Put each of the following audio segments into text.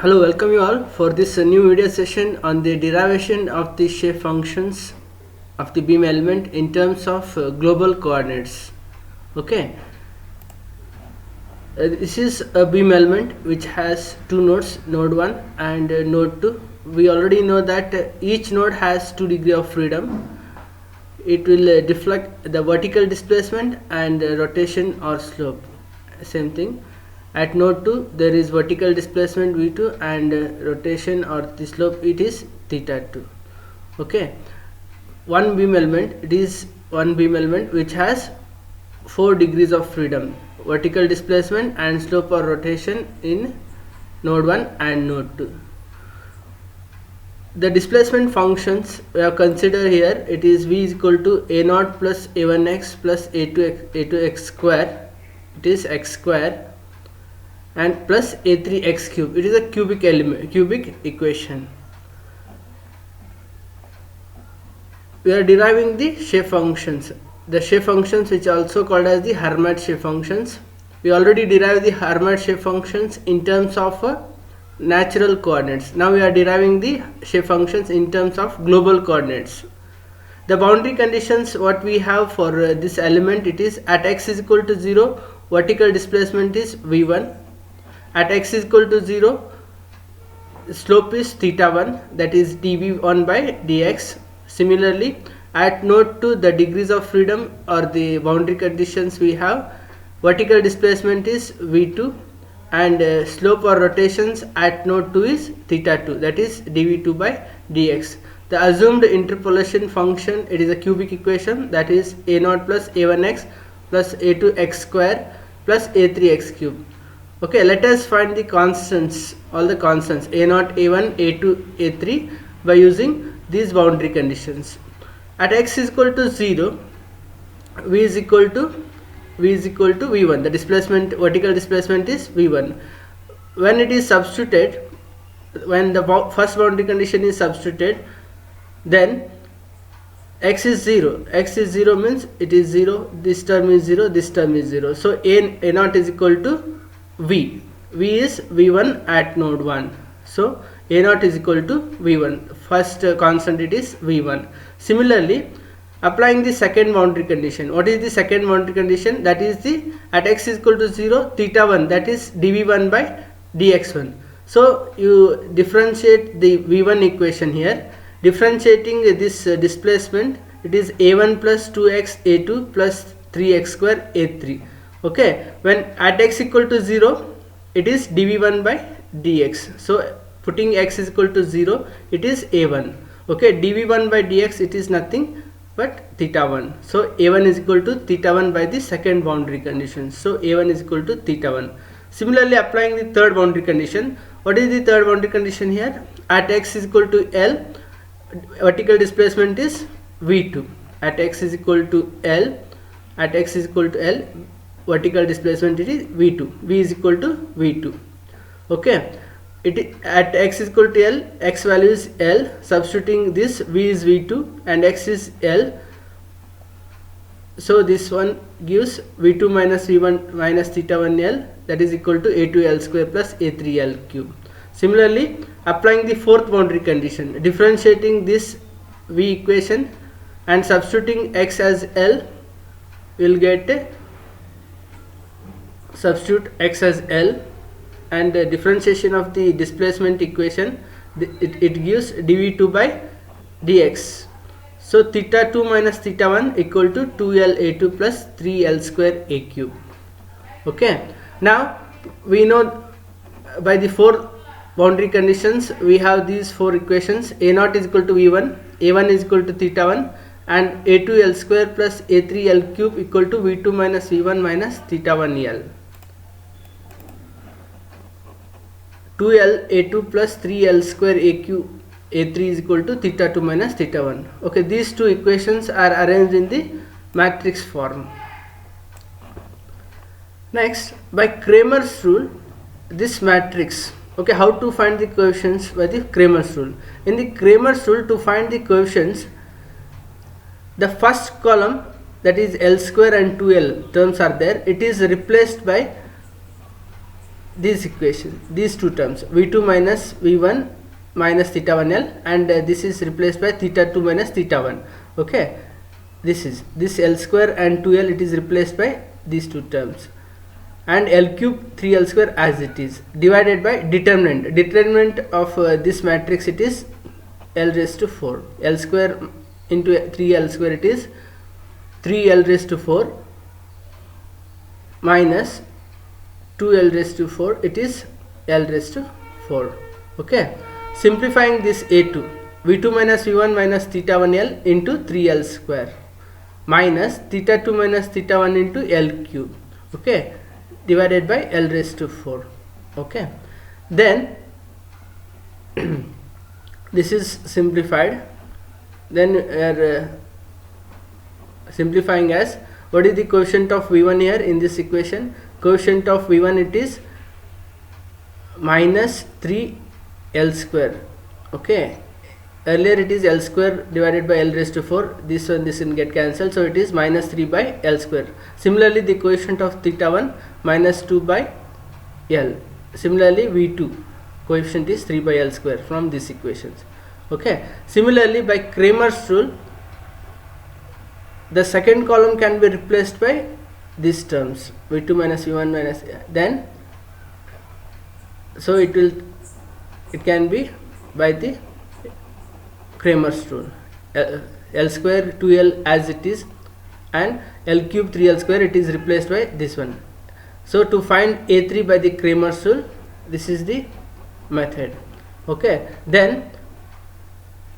Hello, welcome you all for this new video session on the derivation of the shape functions of the beam element in terms of global coordinates. Okay, this is a beam element which has two nodes, node 1 and node 2. We already know that each node has 2 degrees of freedom. It will deflect the vertical displacement and rotation or slope, same thing. At node 2 there is vertical displacement v2 and rotation or the slope it is theta 2. Okay, one beam element, it is one beam element which has 4 degrees of freedom, vertical displacement and slope or rotation in node 1 and node 2. The displacement functions we have considered here, it is v is equal to a0 plus a1x plus a2x square, it is x square, and plus a3x cube. It is a cubic equation. We are deriving the shape functions. The shape functions which are also called as the Hermite shape functions. We already derived the Hermite shape functions in terms of natural coordinates. Now we are deriving the shape functions in terms of global coordinates. The boundary conditions what we have for this element, it is at x is equal to 0, vertical displacement is v1. At x is equal to 0, slope is theta 1, that is dv1 by dx. Similarly, at node 2, the degrees of freedom or the boundary conditions we have, vertical displacement is v2 and slope or rotations at node 2 is theta 2, that is dv2 by dx. The assumed interpolation function, it is a cubic equation, that is a0 plus a1x plus a2x square plus a3x cube. Okay, let us find the constants, all the constants a0, a1, a2, a3 by using these boundary conditions. At x is equal to 0, v is equal to v1. The displacement, vertical displacement is v1. When it is substituted, when the first boundary condition is substituted, then x is 0. X is 0 means it is 0. This term is 0. This term is 0. So a0 is equal to v. V is v1 at node 1. So a0 is equal to v1. First constant it is v1. Similarly, applying the second boundary condition. What is the second boundary condition? That is the at x is equal to 0, theta 1, that is dv1 by dx1. So you differentiate the v1 equation here. Differentiating this displacement, it is a1 plus 2x a2 plus 3x square a3. Okay, when at x equal to 0, it is dv1 by dx. So putting x is equal to 0, it is a1. Okay, dv1 by dx, it is nothing but theta 1. So a1 is equal to theta 1 by the second boundary condition. So a1 is equal to theta 1. Similarly, applying the third boundary condition. What is the third boundary condition here? At x is equal to L, vertical displacement is v2. At x is equal to L, at x is equal to L, vertical displacement it is v2. V is equal to v2. Okay, at x is equal to L, x value is L. Substituting this, v is v2 and x is L. So this one gives v2 minus v1 minus theta 1 L, that is equal to a2 L square plus a3 L cube. Similarly, applying the fourth boundary condition, differentiating this v equation and substituting x as L, we will get substitute x as L and differentiation of the displacement equation, it gives dv2 by dx. So theta 2 minus theta 1 equal to 2L a2 plus 3L square a cube. Okay, now we know by the four boundary conditions we have these four equations. a0 is equal to v1, a1 is equal to theta 1 and a2L square plus a3L cube equal to v2 minus v1 minus theta 1L. 2L a2 plus 3L square aq a3 is equal to theta 2 minus theta 1. Okay, these two equations are arranged in the matrix form. Next, by Kramer's rule, this matrix, okay, how to find the coefficients by the Kramer's rule. In the Kramer's rule, to find the coefficients, the first column, that is L square and 2L terms are there, it is replaced by this equation, these two terms, v2 minus v1 minus theta 1l, and this is replaced by theta 2 minus theta 1. Okay, this is this L square and 2l, it is replaced by these two terms, and L cube 3l square as it is, divided by determinant of this matrix, it is L raised to 4. L square into 3l square, it is 3l raised to 4 minus 2l raised to 4, it is L raised to 4. Okay, simplifying this a2, v2 minus v1 minus theta 1l into 3l square minus theta 2 minus theta 1 into L cube, okay, divided by L raised to 4. Okay, then this is simplified. Then we are simplifying as, what is the quotient of v1 here in this equation? Quotient of v1, it is minus 3l square. Okay, earlier it is L square divided by L raised to 4, this one this will get cancelled, so it is minus 3 by L square. Similarly, the quotient of theta 1 minus 2 by L. Similarly, v2 coefficient is 3 by L square from these equations. Okay, similarly, by Kramer's rule, the second column can be replaced by these terms, v2 minus v1 minus, then so it can be by the Kramer's rule, L square 2l as it is, and L cube 3l square, it is replaced by this one. So to find a3 by the Kramer's rule, this is the method. Okay, then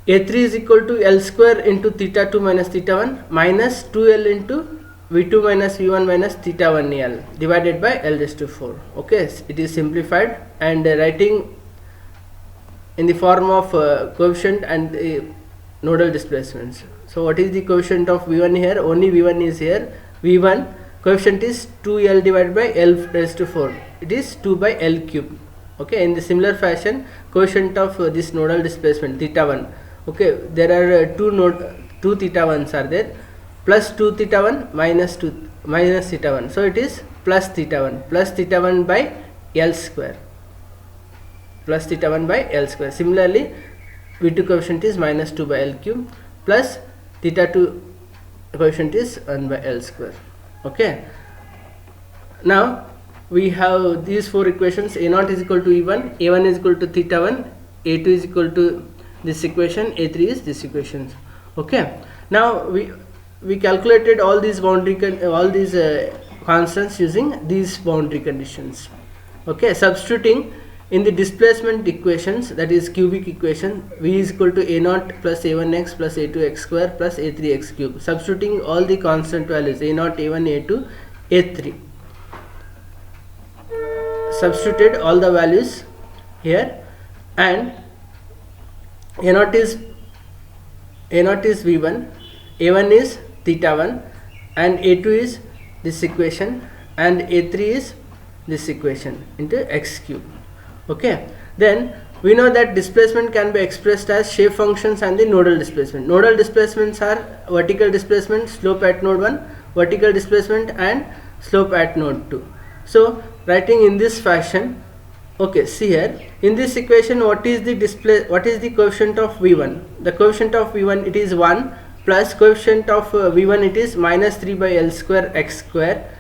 a3 is equal to L square into theta 2 minus theta 1 minus 2l into v2 minus v1 minus theta 1l divided by L raised to 4. Okay, it is simplified, and writing in the form of coefficient and nodal displacements. So what is the coefficient of v1 here? Only v1 is here. v1 coefficient is 2l divided by L raised to 4, it is 2 by L cube. Okay, in the similar fashion, quotient of this nodal displacement theta 1. Okay, there are two theta 1s are there, plus 2 theta 1 minus 2 minus theta 1, so it is plus theta 1 by L square, plus theta 1 by L square. Similarly, v2 coefficient is minus 2 by L cube, plus theta 2 coefficient is 1 by L square. Okay, now we have these four equations, a0 is equal to e1, a1 is equal to theta 1, a2 is equal to this equation, a3 is this equation. Okay, now we calculated all these constants using these boundary conditions. Okay, substituting in the displacement equations, that is cubic equation, v is equal to a0 plus a1x plus a2x square plus a3x cube, substituting all the constant values a0, a1, a2, a3, substituted all the values here, and a0 is v1, a1 is theta 1, and a2 is this equation, and a3 is this equation into x cube. Okay, then we know that displacement can be expressed as shape functions and the nodal displacement. Nodal displacements are vertical displacement, slope at node 1, vertical displacement, and slope at node 2. So writing in this fashion, okay, see here in this equation, what is the coefficient of v1? The coefficient of v1, it is 1, plus coefficient of v1, it is minus 3 by L square x square.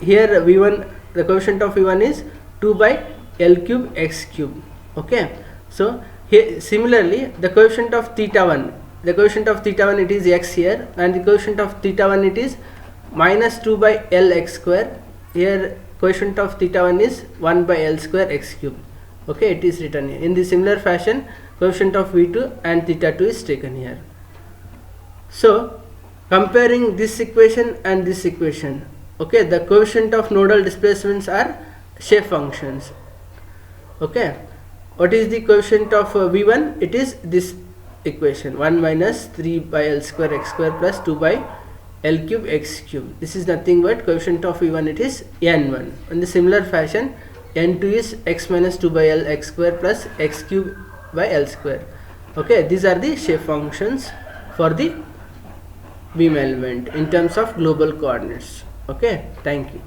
Here v1, the coefficient of v1 is 2 by L cube x cube. Okay, so here similarly the coefficient of theta 1, it is x here, and the coefficient of theta 1, it is minus 2 by L x square. Here coefficient of theta 1 is 1 by L square x cube. Okay, it is written here. In the similar fashion, coefficient of v2 and theta 2 is taken here. So comparing this equation and this equation, okay, the coefficient of nodal displacements are shape functions. Okay, what is the coefficient of v1? It is this equation, 1 minus 3 by L square x square plus 2 by L cube x cube. This is nothing but coefficient of v1, it is n1. In the similar fashion, n2 is x minus 2 by L x square plus x cube by L square. Okay, these are the shape functions for the beam element in terms of global coordinates. Okay, thank you.